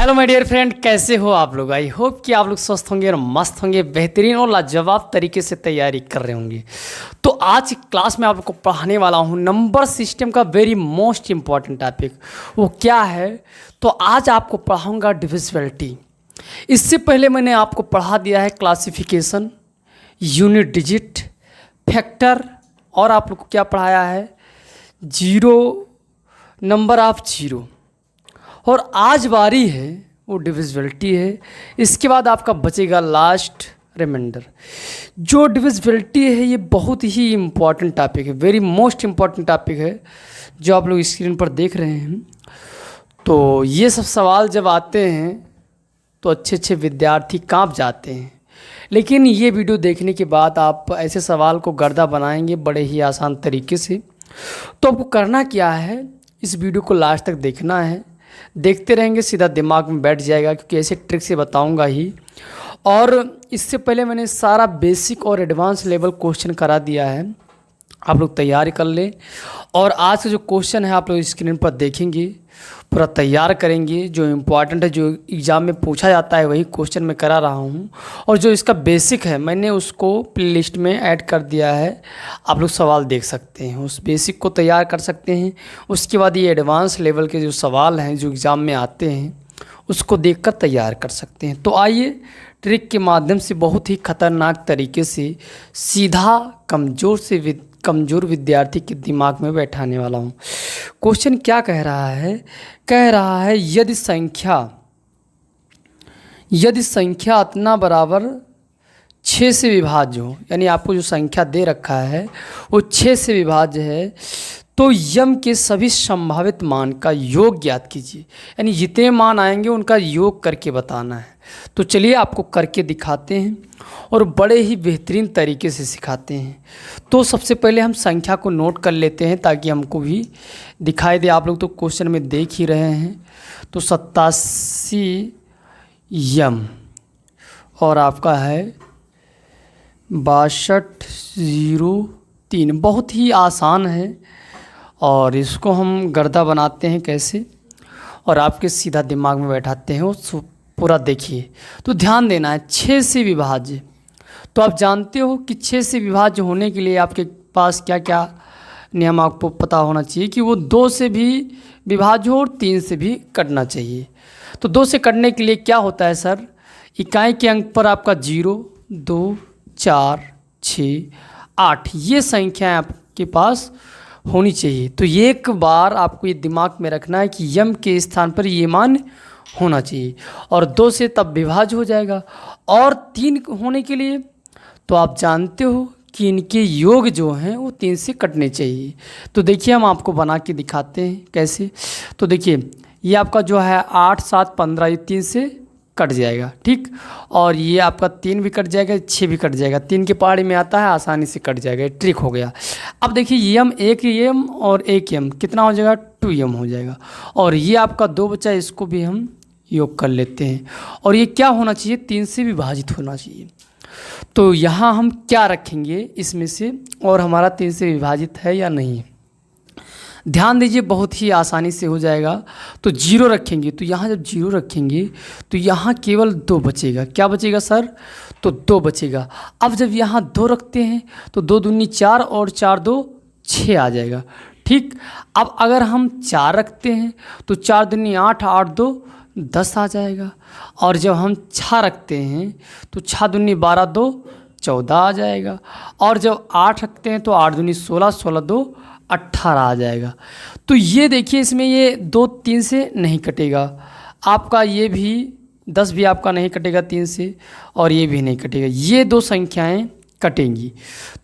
Hello my dear friend, कैसे हो आप लोग। आई होप कि आप लोग स्वस्थ होंगे और मस्त होंगे, बेहतरीन और लाजवाब तरीके से तैयारी कर रहे होंगे। तो आज क्लास में आपको पढ़ाने वाला हूँ नंबर सिस्टम का वेरी मोस्ट इम्पॉर्टेंट टॉपिक। वो क्या है, तो आज आपको पढ़ाऊँगा डिविजिबिलिटी। इससे पहले मैंने आपको पढ़ा दिया है क्लासिफिकेशन, यूनिट डिजिट, फैक्टर, और आप लोग को क्या पढ़ाया है, जीरो, नंबर ऑफ जीरो। और आज बारी है वो डिविजिबिलिटी है। इसके बाद आपका बचेगा लास्ट रिमाइंडर। जो डिविजिबिलिटी है ये बहुत ही इम्पॉर्टेंट टॉपिक है, वेरी मोस्ट इम्पॉर्टेंट टॉपिक है जो आप लोग स्क्रीन पर देख रहे हैं। तो ये सब सवाल जब आते हैं तो अच्छे अच्छे विद्यार्थी कांप जाते हैं, लेकिन ये वीडियो देखने के बाद आप ऐसे सवाल को गर्दा बनाएंगे बड़े ही आसान तरीके से। तो आपको करना क्या है, इस वीडियो को लास्ट तक देखना है। देखते रहेंगे सीधा दिमाग में बैठ जाएगा, क्योंकि ऐसे ट्रिक से बताऊंगा ही। और इससे पहले मैंने सारा बेसिक और एडवांस लेवल क्वेश्चन करा दिया है, आप लोग तैयारी कर लें। और आज का जो क्वेश्चन है आप लोग स्क्रीन पर देखेंगे, पूरा तैयार करेंगे। जो इम्पोर्टेंट है, जो एग्ज़ाम में पूछा जाता है, वही क्वेश्चन मैं करा रहा हूँ। और जो इसका बेसिक है मैंने उसको प्लेलिस्ट में ऐड कर दिया है, आप लोग सवाल देख सकते हैं, उस बेसिक को तैयार कर सकते हैं। उसके बाद ये एडवांस लेवल के जो सवाल हैं जो एग्ज़ाम में आते हैं उसको देखकर तैयार कर सकते हैं। तो आइए ट्रिक के माध्यम से बहुत ही खतरनाक तरीके से सीधा कमज़ोर विद्यार्थी के दिमाग में बैठाने वाला हूँ। क्वेश्चन क्या कह रहा है, कह रहा है यदि संख्या अतना बराबर 6 से विभाज्य हो, यानी आपको जो संख्या दे रखा है वो 6 से विभाज्य है, तो यम के सभी संभावित मान का योग ज्ञात कीजिए। यानी जितने मान आएंगे उनका योग करके बताना है। तो चलिए आपको करके दिखाते हैं और बड़े ही बेहतरीन तरीके से सिखाते हैं। तो सबसे पहले हम संख्या को नोट कर लेते हैं ताकि हमको भी दिखाई दे। आप लोग तो क्वेश्चन में देख ही रहे हैं। तो 87 यम और आपका है 6203। बहुत ही आसान है और इसको हम गर्दा बनाते हैं कैसे, और आपके सीधा दिमाग में बैठाते हैं। वो पूरा देखिए। तो ध्यान देना है, 6 से विभाज्य। तो आप जानते हो कि 6 से विभाज्य होने के लिए आपके पास क्या क्या नियम आपको पता होना चाहिए कि वो 2 से भी विभाज्य हो और 3 से भी कटना चाहिए। तो 2 से कटने के लिए क्या होता है सर, इकाई के अंक पर आपका 0, 2, 4, 6, 8 ये संख्याएं आपके पास होनी चाहिए। तो एक बार आपको ये दिमाग में रखना है कि यम के स्थान पर ये मान होना चाहिए, और 2 से तब विभाज्य हो जाएगा। और 3 होने के लिए तो आप जानते हो कि इनके योग जो हैं वो 3 से कटने चाहिए। तो देखिए हम आपको बना के दिखाते हैं कैसे। तो देखिए ये आपका जो है 8, 7, 15 ये 3 से कट जाएगा, ठीक। और ये आपका 3 भी कट जाएगा, 6 भी कट जाएगा, 3 के पहाड़ी में आता है, आसानी से कट जाएगा, ट्रिक हो गया। अब देखिए यम 1 यम और 1 यम कितना हो जाएगा, 2 यम हो जाएगा। और ये आपका 2 बचा, इसको भी हम योग कर लेते हैं। और ये क्या होना चाहिए, 3 से विभाजित होना चाहिए। तो यहाँ हम क्या रखेंगे इसमें से, और हमारा 3 से विभाजित है या नहीं, ध्यान दीजिए, बहुत ही आसानी से हो जाएगा। तो 0 रखेंगे, तो यहाँ जब 0 रखेंगे तो यहाँ केवल 2 बचेगा। क्या बचेगा सर, तो 2 बचेगा। अब जब यहाँ 2 रखते हैं तो 2 दूनी 4 और 4 2 6 आ जाएगा, ठीक। अब अगर हम 4 रखते हैं तो 4 दूनी 8, 8 2 10 आ जाएगा। और जब हम 6 रखते हैं तो 6 दूनी 12 2 14 आ जाएगा। और जब 8 रखते हैं तो 8 दूनी 16, 16 2 18 आ जाएगा। तो ये देखिए इसमें ये 2 3 से नहीं कटेगा, आपका ये भी 10 भी आपका नहीं कटेगा 3 से, और ये भी नहीं कटेगा, ये 2 संख्याएं कटेंगी।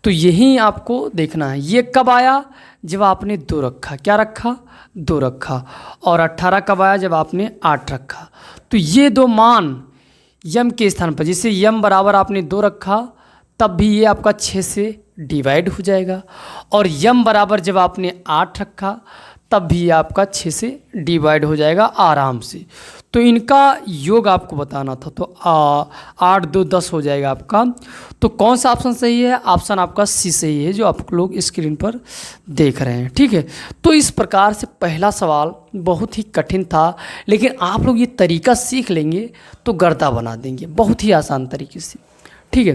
तो यही आपको देखना है। ये कब आया, जब आपने 2 रखा, क्या रखा, 2 रखा। और 18 कब आया, जब आपने 8 रखा। तो ये 2 मान यम के स्थान पर, जैसे यम बराबर आपने 2 रखा तब भी ये आपका 6 से डिवाइड हो जाएगा। और यम बराबर जब आपने 8 रखा तब भी आपका 6 से डिवाइड हो जाएगा आराम से। तो इनका योग आपको बताना था, तो 8 2 10 हो जाएगा आपका। तो कौन सा ऑप्शन सही है? ऑप्शन आपका सी सही है, जो आप लोग स्क्रीन पर देख रहे हैं। ठीक है, तो इस प्रकार से पहला सवाल बहुत ही कठिन था, लेकिन आप लोग ये तरीका सीख लेंगे तो गर्दा बना देंगे बहुत ही आसान तरीके से। ठीक है,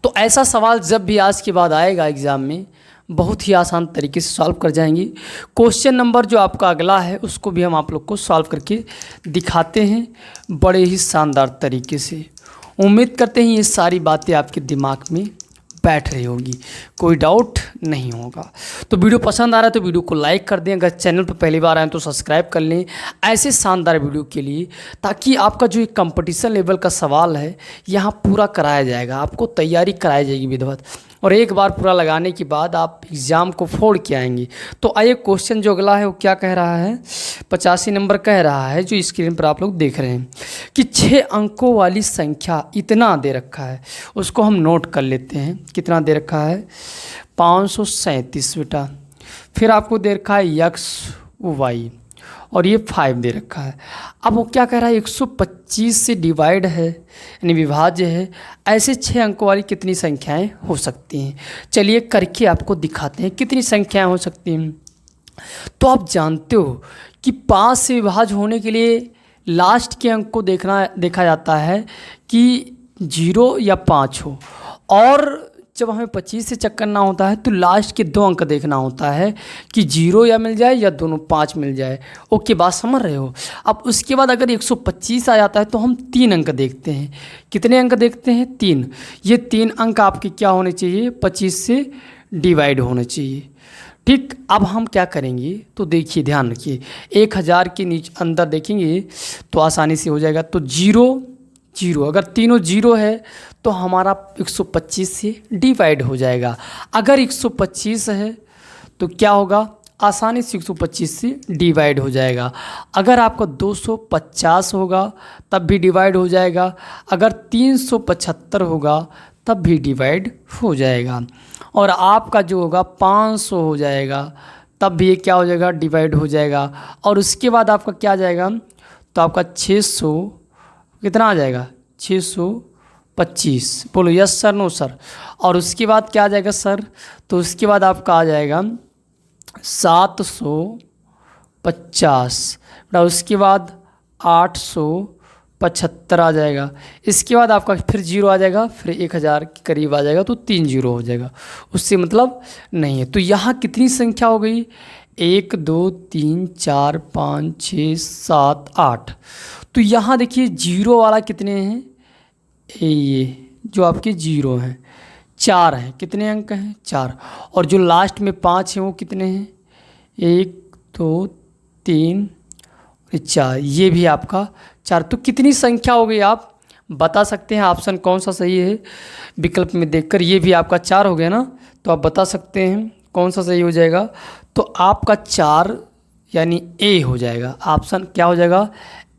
तो ऐसा सवाल जब भी आज के बाद आएगा एग्ज़ाम में, बहुत ही आसान तरीके से सॉल्व कर जाएंगे। क्वेश्चन नंबर जो आपका अगला है उसको भी हम आप लोग को सॉल्व करके दिखाते हैं बड़े ही शानदार तरीके से। उम्मीद करते हैं ये सारी बातें आपके दिमाग में बैठ रही होगी, कोई डाउट नहीं होगा। तो वीडियो पसंद आ रहा है तो वीडियो को लाइक कर दें, अगर चैनल पर पहली बार आए तो सब्सक्राइब कर लें ऐसे शानदार वीडियो के लिए, ताकि आपका जो कंपटीशन लेवल का सवाल है यहाँ पूरा कराया जाएगा, आपको तैयारी कराई जाएगी विधिवत, और एक बार पूरा लगाने के बाद आप एग्ज़ाम को फोड़ के आएंगे। तो आइए क्वेश्चन जो अगला है वो क्या कह रहा है, 85 नंबर कह रहा है, जो स्क्रीन पर आप लोग देख रहे हैं कि 6 अंकों वाली संख्या इतना दे रखा है, उसको हम नोट कर लेते हैं। कितना दे रखा है? 537 बेटा। फिर आपको दे रखा है यक्स वाई, और ये 5 दे रखा है। अब वो क्या कह रहा है? 125 से डिवाइड है यानी विभाज्य है, ऐसे 6 अंकों वाली कितनी संख्याएं हो सकती हैं। चलिए करके आपको दिखाते हैं कितनी संख्याएं हो सकती हैं। तो आप जानते हो कि 5 से विभाज्य होने के लिए लास्ट के अंक को देखा जाता है कि 0 या 5 हो, और जब हमें 25 से चेक करना होता है तो लास्ट के 2 अंक देखना होता है कि 0 या मिल जाए या दोनों 5 मिल जाए। ओके, बात समझ रहे हो? अब उसके बाद अगर 125 आ जाता है तो हम 3 अंक देखते हैं। कितने अंक देखते हैं? 3। ये 3 अंक आपके क्या होने चाहिए? 25 से डिवाइड होने चाहिए। ठीक, अब हम क्या करेंगे तो देखिए, ध्यान रखिए, 1000 के नीचे अंदर देखेंगे तो आसानी से हो जाएगा। तो 0 0, अगर तीनों 0 है तो हमारा 125 से डिवाइड हो जाएगा। अगर 125 है तो क्या होगा? आसानी से 125 से डिवाइड हो जाएगा। अगर आपका 250 होगा तब भी डिवाइड हो जाएगा। अगर 375 होगा तब भी डिवाइड हो जाएगा। और आपका जो होगा 500 हो जाएगा तब भी ये क्या हो जाएगा? डिवाइड हो जाएगा। और उसके बाद आपका क्या आ जाएगा? तो आपका 600 कितना आ जाएगा? 625। बोलो यस सर, नो सर। और उसके बाद क्या आ जाएगा सर? तो उसके बाद आपका आ जाएगा 750, उसके बाद 875 आ जाएगा। इसके बाद आपका फिर 0 आ जाएगा, फिर 1000 के करीब आ जाएगा, तो 3 0 हो जाएगा, उससे मतलब नहीं है। तो यहाँ कितनी संख्या हो गई? 1 2 3 4 5 6 7 8। तो यहाँ देखिए 0 वाला कितने हैं? ये जो आपके 0 हैं 4 हैं। कितने अंक हैं? 4। और जो लास्ट में 5 हैं वो कितने हैं? 1 2 3 4, ये भी आपका 4। तो कितनी संख्या हो गई आप बता सकते हैं? ऑप्शन कौन सा सही है विकल्प में देखकर? ये भी आपका 4 हो गया ना, तो आप बता सकते हैं कौन सा सही हो जाएगा? तो आपका 4 यानी ए हो जाएगा। ऑप्शन क्या हो जाएगा?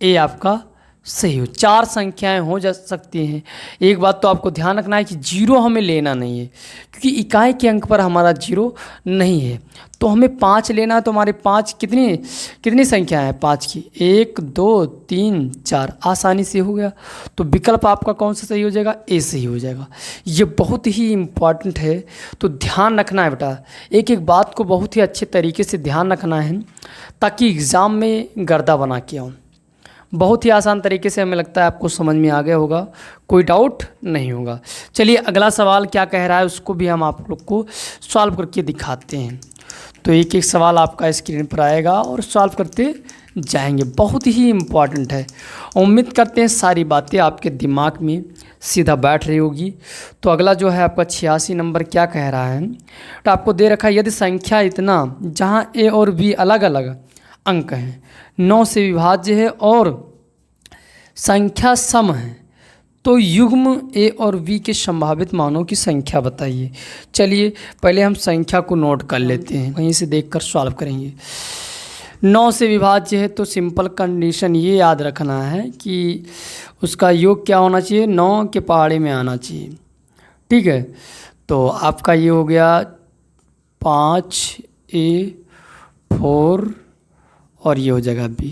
ए आपका सही हो। 4 संख्याएं हो जा सकती हैं। एक बात तो आपको ध्यान रखना है कि 0 हमें लेना नहीं है, क्योंकि इकाई के अंक पर हमारा 0 नहीं है। तो हमें 5 लेना है। तो हमारे 5 कितनी संख्या है 5 की? 1 2 3 4, आसानी से हो गया। तो विकल्प आपका कौन सा सही हो जाएगा? ए सही हो जाएगा। ये बहुत ही इम्पॉर्टेंट है, तो ध्यान रखना है बेटा। एक एक बात को बहुत ही अच्छे तरीके से ध्यान रखना है, ताकि एग्ज़ाम में गर्दा बना के आऊँ। बहुत ही आसान तरीके से हमें लगता है आपको समझ में आ गया होगा, कोई डाउट नहीं होगा। चलिए अगला सवाल क्या कह रहा है उसको भी हम आप लोग को सॉल्व करके दिखाते हैं। तो एक एक सवाल आपका स्क्रीन पर आएगा और सॉल्व करते जाएंगे, बहुत ही इम्पॉर्टेंट है। उम्मीद करते हैं सारी बातें आपके दिमाग में सीधा बैठ रही होगी। तो अगला जो है आपका 86 नंबर क्या कह रहा है? तो आपको दे रखा है, यदि संख्या इतना जहाँ ए और बी अलग अलग अंक हैं, 9 से विभाज्य है और संख्या सम है, तो युग्म ए और बी के संभावित मानों की संख्या बताइए। चलिए पहले हम संख्या को नोट कर लेते हैं, वहीं से देखकर सॉल्व करेंगे। 9 से विभाज्य है तो सिंपल कंडीशन ये याद रखना है कि उसका योग क्या होना चाहिए? 9 के पहाड़े में आना चाहिए। ठीक है, तो आपका ये हो गया 5A 4 और ये हो जाएगा b।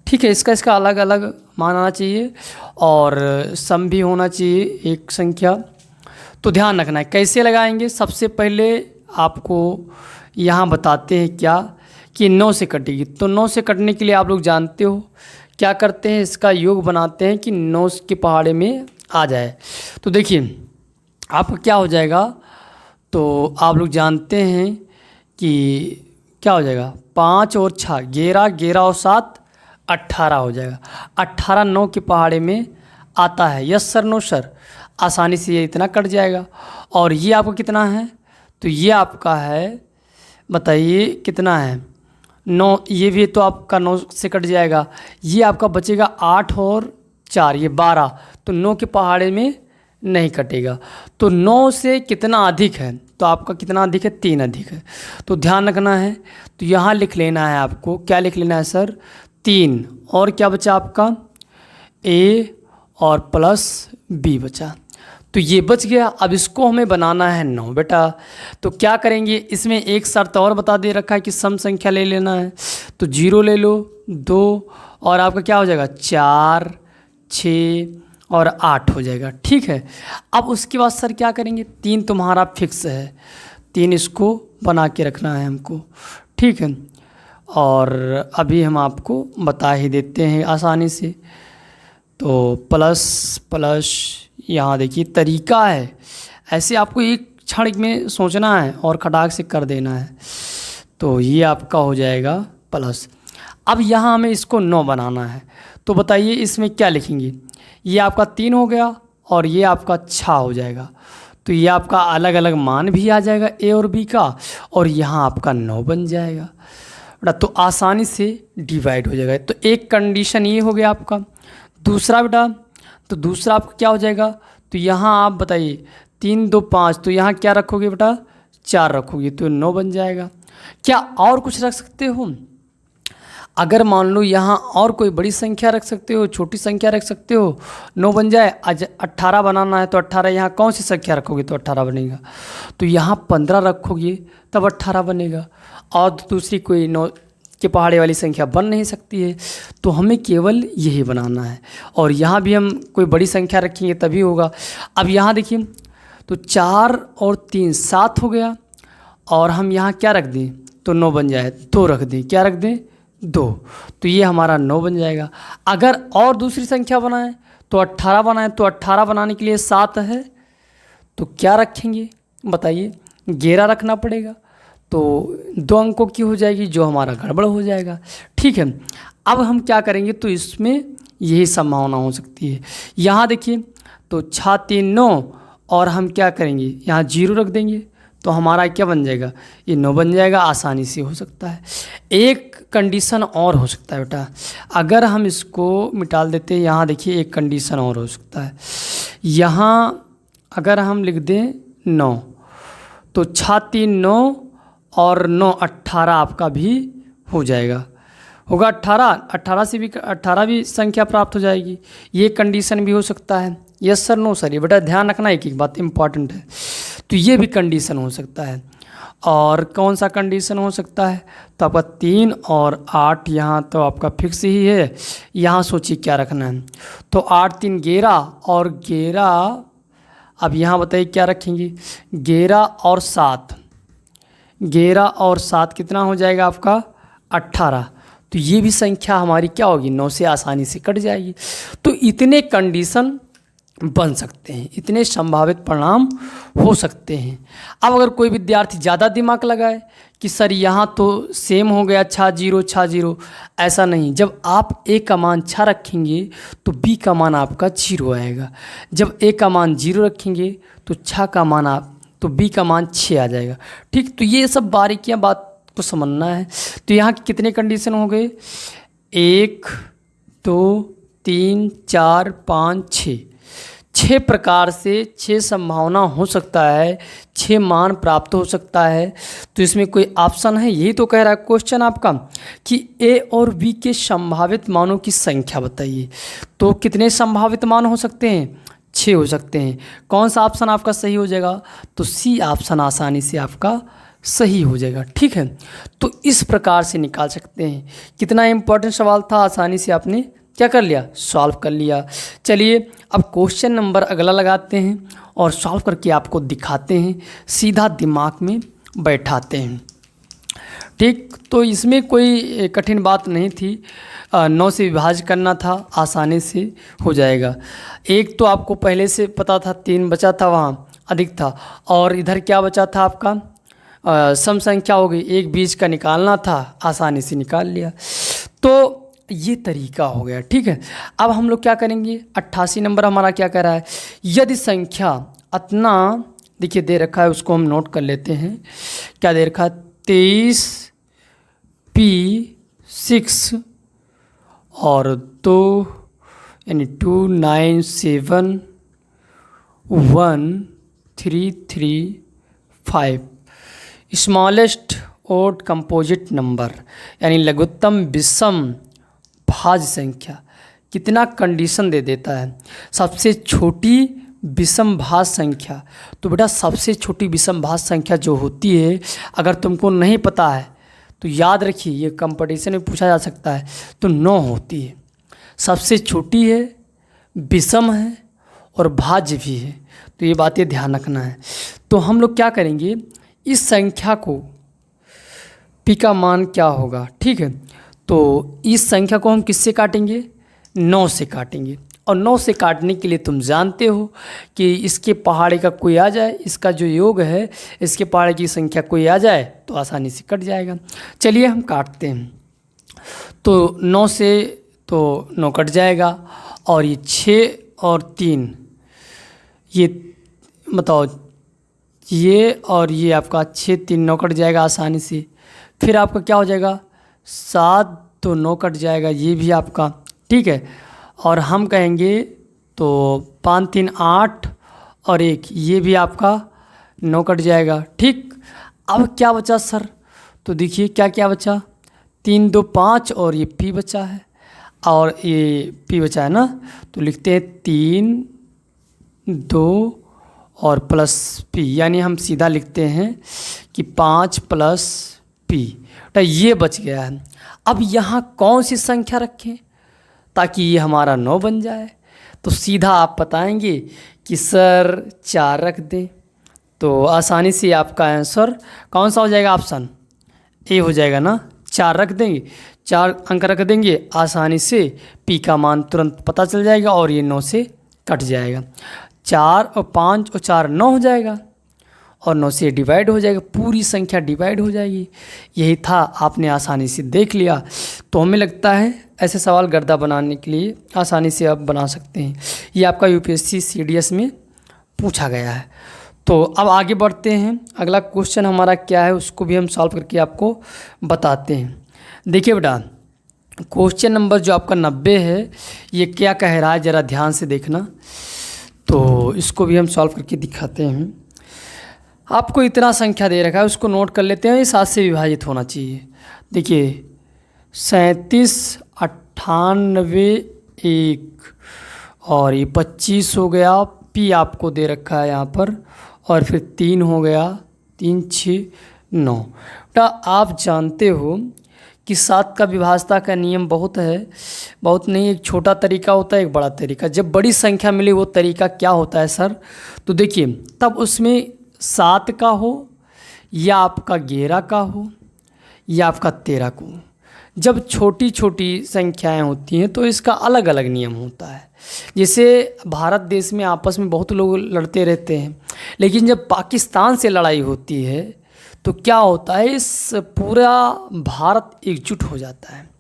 ठीक है, इसका अलग अलग मान आना चाहिए और सम भी होना चाहिए एक संख्या। तो ध्यान रखना है कैसे लगाएंगे। सबसे पहले आपको यहाँ बताते हैं क्या कि 9 से कटेगी। तो 9 से कटने के लिए आप लोग जानते हो क्या करते हैं, इसका योग बनाते हैं कि 9 के पहाड़े में आ जाए। तो देखिए आपका क्या हो जाएगा, तो आप लोग जानते हैं कि क्या हो जाएगा, 5 और 6 11, 11 और 7 18 हो जाएगा। 18 9 के पहाड़े में आता है। यस सर, नो सर, आसानी से ये इतना कट जाएगा। और ये आपको कितना है, तो ये आपका है, बताइए कितना है, 9। ये भी तो आपका 9 से कट जाएगा। ये आपका बचेगा 8 और 4 ये 12। तो 9 के पहाड़े में नहीं कटेगा। तो 9 से कितना अधिक है, तो आपका कितना अधिक है, 3 अधिक है। तो ध्यान रखना है। तो यहाँ लिख लेना है आपको, क्या लिख लेना है सर, 3 और क्या बचा आपका, a और प्लस b बचा। तो ये बच गया। अब इसको हमें बनाना है 9 बेटा। तो क्या करेंगे, इसमें एक शर्त और बता दे रखा है कि सम संख्या ले लेना है। तो 0 ले लो, 2 और आपका क्या हो जाएगा, 4 6 और 8 हो जाएगा। ठीक है, अब उसके बाद सर क्या करेंगे, 3 तुम्हारा फिक्स है, 3 इसको बना के रखना है हमको। ठीक है, और अभी हम आपको बता ही देते हैं आसानी से। तो प्लस प्लस यहाँ देखिए तरीका है, ऐसे आपको एक क्षण में सोचना है और खटाक से कर देना है। तो ये आपका हो जाएगा प्लस। अब यहाँ हमें इसको 9 बनाना है। तो बताइए इसमें क्या लिखेंगे, ये आपका 3 हो गया और ये आपका 6 हो जाएगा। तो ये आपका अलग अलग मान भी आ जाएगा ए और बी का, और यहाँ आपका 9 बन जाएगा। तो आसानी से डिवाइड हो जाएगा। तो एक कंडीशन ये हो गया आपका। दूसरा बेटा, तो दूसरा आपका क्या हो जाएगा, तो यहाँ आप बताइए 3 2 5, तो यहाँ क्या रखोगे बेटा, 4 रखोगे, तो 9 बन जाएगा। क्या और कुछ रख सकते हो, अगर मान लो यहाँ और कोई बड़ी संख्या रख सकते हो, छोटी संख्या रख सकते हो, 9 बन जाए। आज 18 बनाना है तो 18 यहाँ कौन सी संख्या रखोगे तो 18 बनेगा। तो यहाँ 15 रखोगे तब 18 बनेगा, और दूसरी कोई 9 के पहाड़े वाली संख्या बन नहीं सकती है। तो हमें केवल यही बनाना है, और यहाँ भी हम कोई बड़ी संख्या रखेंगे तभी होगा। अब यहाँ देखिए, तो 4 और 3 7 हो गया, और हम यहाँ क्या रख दें, तो 9 बन जाए, 2 रख दें, क्या रख दें, 2। तो ये हमारा 9 बन जाएगा। अगर और दूसरी संख्या बनाएं तो 18 बनाएं, तो 18 बनाने के लिए 7 है, तो क्या रखेंगे बताइए, 11 रखना पड़ेगा। तो 2 अंकों की हो जाएगी, जो हमारा गड़बड़ हो जाएगा। ठीक है, अब हम क्या करेंगे, तो इसमें यही संभावना हो सकती है। यहाँ देखिए, तो 6 3 9, और हम क्या करेंगे, यहाँ 0 रख देंगे, तो हमारा क्या बन जाएगा, ये 9 बन जाएगा। आसानी से हो सकता है। एक कंडीशन और हो सकता है बेटा, अगर हम इसको मिटाल देते हैं, यहाँ देखिए एक कंडीशन और हो सकता है। यहाँ अगर हम लिख दें 9, तो 6 3 9 और 9 18 आपका भी हो जाएगा, होगा 18 से भी 18 भी संख्या प्राप्त हो जाएगी। ये कंडीशन भी हो सकता है। यस सर, नो सर, ये बेटा ध्यान रखना, एक बात इंपॉर्टेंट है। तो ये भी कंडीशन हो सकता है। और कौन सा कंडीशन हो सकता है, तो आपका 3 और 8 यहाँ तो आपका फिक्स ही है। यहाँ सोचिए क्या रखना है, तो 8 3 11 और 11, अब यहाँ बताइए क्या रखेंगे, 11 और 7, 11 और 7 कितना हो जाएगा आपका, 18। तो ये भी संख्या हमारी क्या होगी, 9 से आसानी से कट जाएगी। तो इतने कंडीशन बन सकते हैं, इतने संभावित परिणाम हो सकते हैं। अब अगर कोई विद्यार्थी ज़्यादा दिमाग लगाए कि सर यहाँ तो सेम हो गया 6 0 6 0, ऐसा नहीं। जब आप ए का मान 6 रखेंगे तो बी का मान आपका 0 आएगा। जब ए का मान 0 रखेंगे तो 6 का मान तो बी का मान 6 आ जाएगा। ठीक, तो ये सब बारीकियाँ बात को समझना है। तो यहाँ कितने कंडीशन हो गए, 1 2 3 4 5 6 प्रकार से 6 संभावना हो सकता है, 6 मान प्राप्त हो सकता है। तो इसमें कोई ऑप्शन है, यही तो कह रहा है क्वेश्चन आपका कि ए और बी के संभावित मानों की संख्या बताइए। तो कितने संभावित मान हो सकते हैं, 6 हो सकते हैं। कौन सा ऑप्शन आपका सही हो जाएगा, तो सी ऑप्शन आसानी से आपका सही हो जाएगा। ठीक है, तो इस प्रकार से निकाल सकते हैं। कितना इम्पोर्टेंट सवाल था, आसानी से आपने क्या कर लिया, सॉल्व कर लिया। चलिए अब क्वेश्चन नंबर अगला लगाते हैं और सॉल्व करके आपको दिखाते हैं, सीधा दिमाग में बैठाते हैं। ठीक, तो इसमें कोई कठिन बात नहीं थी, 9 से विभाज्य करना था, आसानी से हो जाएगा। एक तो आपको पहले से पता था, 3 बचा था, वहाँ अधिक था, और इधर क्या बचा था आपका, सम संख्या हो गई, एक बीच का निकालना था, आसानी से निकाल लिया। तो ये तरीका हो गया। ठीक है, अब हम लोग क्या करेंगे, 88 नंबर हमारा क्या कह रहा है, यदि संख्या अतना, देखिए दे रखा है, उसको हम नोट कर लेते हैं। क्या दे रखा है, 23P6 और 2 यानी 2971335 स्मॉलेस्ट ओड कंपोजिट नंबर यानी लघुत्तम विषम भाज्य संख्या। कितना कंडीशन दे देता है, सबसे छोटी विषम भाज्य संख्या। तो बेटा सबसे छोटी विषम भाज्य संख्या जो होती है, अगर तुमको नहीं पता है तो याद रखिए, ये कंपटीशन में पूछा जा सकता है, तो 9 होती है। सबसे छोटी है, विषम है और भाज्य भी है, तो ये बातें ध्यान रखना है। तो हम लोग क्या करेंगे, इस संख्या को पी का मान क्या होगा, ठीक है, तो इस संख्या को हम किससे काटेंगे, 9 से काटेंगे। और 9 से काटने के लिए तुम जानते हो कि इसके पहाड़े का कोई आ जाए, इसका जो योग है, इसके पहाड़े की संख्या कोई आ जाए तो आसानी से कट जाएगा। चलिए हम काटते हैं। तो 9 से तो 9 कट जाएगा, और ये 6 और 3, ये बताओ, ये और ये आपका 6 3 9 कट जाएगा आसानी से। फिर आपका क्या हो जाएगा, 7 तो 9 कट जाएगा, ये भी आपका। ठीक है, और हम कहेंगे तो 5 3 8 और 1, ये भी आपका 9 कट जाएगा। ठीक, अब क्या बचा सर, तो देखिए क्या क्या बचा, 3 2 5 और ये पी बचा है, और ये पी बचा है ना, तो लिखते हैं 3 2 और प्लस पी, यानी हम सीधा लिखते हैं कि 5 प्लस पी, तो ये बच गया है। अब यहाँ कौन सी संख्या रखें ताकि ये हमारा 9 बन जाए, तो सीधा आप बताएंगे कि सर 4 रख दें, तो आसानी से आपका आंसर कौन सा हो जाएगा, ऑप्शन ए हो जाएगा ना। 4 रख देंगे, 4 अंक रख देंगे, आसानी से पी का मान तुरंत पता चल जाएगा और ये 9 से कट जाएगा। 4 और 5 और 4 9 हो जाएगा, और 9 से डिवाइड हो जाएगा, पूरी संख्या डिवाइड हो जाएगी। यही था, आपने आसानी से देख लिया। तो हमें लगता है ऐसे सवाल गर्दा बनाने के लिए आसानी से आप बना सकते हैं। ये आपका यूपीएससी सीडीएस में पूछा गया है। तो अब आगे बढ़ते हैं, अगला क्वेश्चन हमारा क्या है उसको भी हम सॉल्व करके आपको बताते हैं। देखिए बेटा, क्वेश्चन नंबर जो आपका 90 है, ये क्या कह रहा है ज़रा ध्यान से देखना। तो इसको भी हम सॉल्व करके दिखाते हैं। आपको इतना संख्या दे रखा है, उसको नोट कर लेते हैं, ये 7 से विभाजित होना चाहिए। देखिए 37 98 1 और ये 25 हो गया, पी आपको दे रखा है यहाँ पर, और फिर 3 हो गया, 3 6 9। बेटा आप जानते हो कि 7 का विभाज्यता का नियम बहुत है, बहुत नहीं, एक छोटा तरीका होता है, एक बड़ा तरीका। जब बड़ी संख्या मिले वो तरीका क्या होता है सर, तो देखिए तब उसमें 7 का हो या आपका 11 का हो या आपका 13 को। जब छोटी छोटी संख्याएं होती हैं तो इसका अलग अलग नियम होता है। जैसे भारत देश में आपस में बहुत लोग लड़ते रहते हैं, लेकिन जब पाकिस्तान से लड़ाई होती है तो क्या होता है, इस पूरा भारत एकजुट हो जाता है।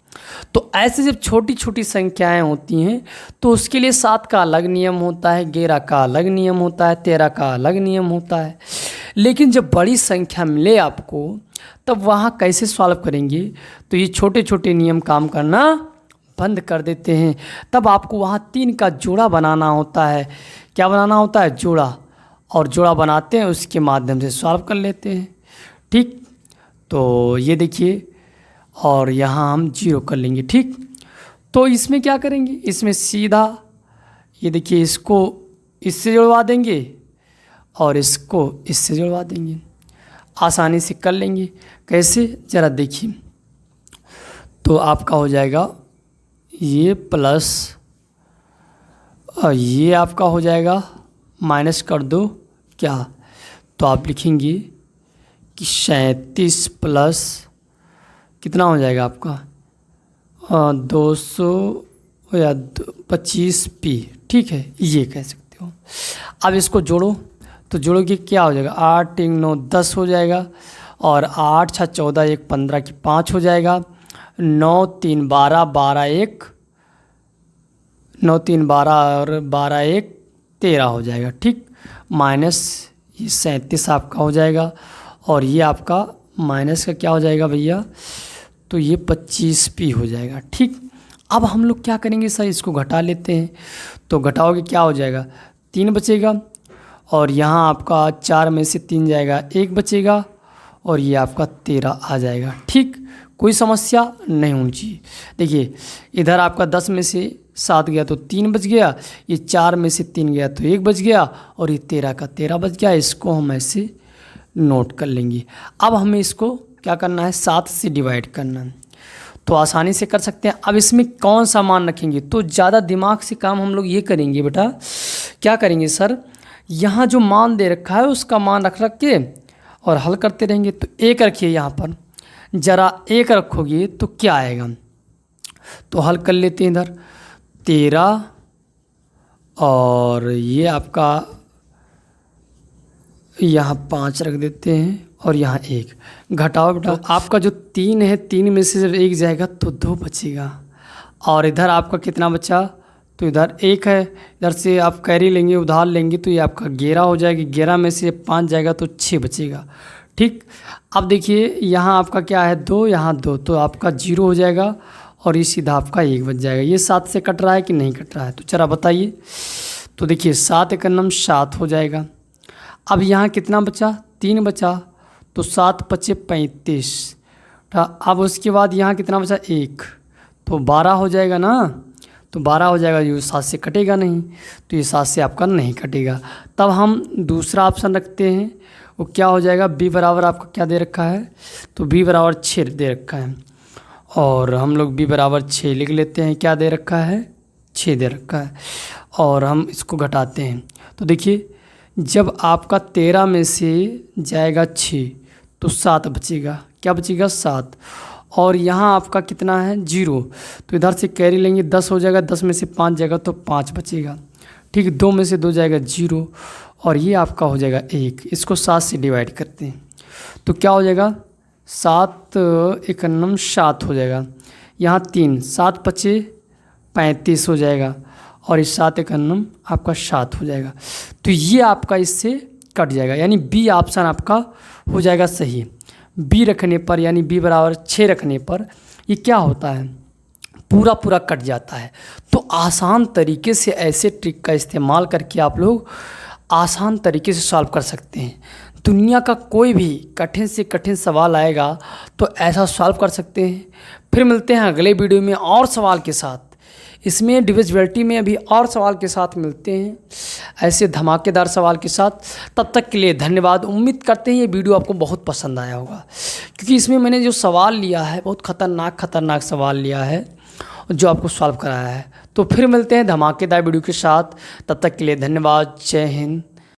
तो ऐसे जब छोटी छोटी संख्याएं होती हैं तो उसके लिए 7 का अलग नियम होता है, 11 का अलग नियम होता है, 13 का अलग नियम होता है। लेकिन जब बड़ी संख्या मिले आपको, तब वहाँ कैसे सॉल्व करेंगे, तो ये छोटे छोटे नियम काम करना बंद कर देते हैं। तब आपको वहाँ 3 का जोड़ा बनाना होता है। क्या बनाना होता है, जोड़ा, और जोड़ा बनाते हैं, उसके माध्यम से सॉल्व कर लेते हैं। ठीक, तो ये देखिए, और यहाँ हम 0 कर लेंगे। ठीक, तो इसमें क्या करेंगे, इसमें सीधा ये देखिए, इसको इससे जुड़वा देंगे और इसको इससे जुड़वा देंगे। आसानी से कर लेंगे। कैसे, ज़रा देखिए। तो आपका हो जाएगा ये प्लस और ये आपका हो जाएगा माइनस कर दो क्या, तो आप लिखेंगे कि 37 प्लस कितना हो जाएगा आपका 200 या 25p, ठीक है, ये कह सकते हो। अब इसको जोड़ो, तो जोड़ोगे क्या हो जाएगा 8 × 9 10 हो जाएगा, और 8 × 6 14 1 15 की 5 हो जाएगा, 9 3 12 12 1 9 3 12 और 12 1 13 हो जाएगा, ठीक। माइनस ये 37 आपका हो जाएगा, और ये आपका माइनस का क्या हो जाएगा भैया, तो ये 25p हो जाएगा, ठीक। अब हम लोग क्या करेंगे सर, इसको घटा लेते हैं। तो घटाओगे क्या हो जाएगा 3 बचेगा, और यहाँ आपका 4 में से 3 जाएगा 1 बचेगा, और ये आपका 13 आ जाएगा, ठीक। कोई समस्या नहीं होनी चाहिए। देखिए इधर आपका 10 में से 7 गया तो 3 बच गया, ये 4 में से 3 गया तो 1 बच गया, और ये 13 का 13 बच गया। इसको हम ऐसे नोट कर लेंगे। अब हमें इसको क्या करना है 7 से डिवाइड करना है, तो आसानी से कर सकते हैं। अब इसमें कौन सा मान रखेंगे, तो ज़्यादा दिमाग से काम हम लोग ये करेंगे बेटा, क्या करेंगे सर, यहाँ जो मान दे रखा है उसका मान रख के और हल करते रहेंगे। तो 1 रखिए यहाँ पर, ज़रा 1 रखोगे तो क्या आएगा, तो हल कर लेते हैं। इधर 13 और ये आपका यहाँ 5 रख देते हैं, और यहाँ 1 घटाओ बेटा। तो आपका जो 3 है 3 में से जब 1 जाएगा तो 2 बचेगा, और इधर आपका कितना बचा, तो इधर 1 है, इधर से आप कैरी लेंगे उधार लेंगे तो ये आपका 11 हो जाएगी, 11 में से 5 जाएगा तो 6 बचेगा, ठीक। अब देखिए यहाँ आपका क्या है 2, यहाँ 2, तो आपका 0 हो जाएगा, और ये सीधा आपका 1 बच जाएगा। ये 7 से कट रहा है कि नहीं कट रहा है, तो चला बताइए। तो देखिए 7 × 9 7 हो जाएगा। अब यहाँ कितना बचा 3 बचा, तो 7 × 5 = 35। अब उसके बाद यहाँ कितना बचा 1, तो 12 हो जाएगा ना, तो 12 हो जाएगा, ये 7 से कटेगा नहीं, तो ये 7 से आपका नहीं कटेगा। तब हम दूसरा ऑप्शन रखते हैं, वो क्या हो जाएगा b बराबर आपका क्या दे रखा है, तो b बराबर 6 दे रखा है, और हम लोग b बराबर 6 लिख लेते हैं। क्या दे रखा है 6 दे रखा है, और हम इसको घटाते हैं। तो देखिए जब आपका 13 में से जाएगा 6 तो 7 बचेगा, क्या बचेगा 7, और यहाँ आपका कितना है 0, तो इधर से कैरी लेंगे 10 हो जाएगा, 10 में से 5 जाएगा तो 5 बचेगा, ठीक। 2 में से 2 जाएगा 0, और ये आपका हो जाएगा 1। इसको 7 से डिवाइड करते हैं तो क्या हो जाएगा 7 × 9 7 हो जाएगा, यहाँ 3 7 × 5 = 35 हो जाएगा, और इस 7 × 9 आपका 7 हो जाएगा। तो ये आपका इससे कट जाएगा, यानी बी ऑप्शन आपका हो जाएगा सही। बी रखने पर यानी b बराबर 6 रखने पर ये क्या होता है पूरा कट जाता है। तो आसान तरीके से ऐसे ट्रिक का इस्तेमाल करके आप लोग आसान तरीके से सॉल्व कर सकते हैं। दुनिया का कोई भी कठिन से कठिन सवाल आएगा तो ऐसा सॉल्व कर सकते हैं। फिर मिलते हैं अगले वीडियो में और सवाल के साथ। इसमें डिविजिबिलिटी में अभी और सवाल के साथ मिलते हैं, ऐसे धमाकेदार सवाल के साथ। तब तक के लिए धन्यवाद। उम्मीद करते हैं ये वीडियो आपको बहुत पसंद आया होगा, क्योंकि इसमें मैंने जो सवाल लिया है बहुत खतरनाक सवाल लिया है जो आपको सॉल्व कराया है। तो फिर मिलते हैं धमाकेदार वीडियो के साथ। तब तक के लिए धन्यवाद। जय हिंद।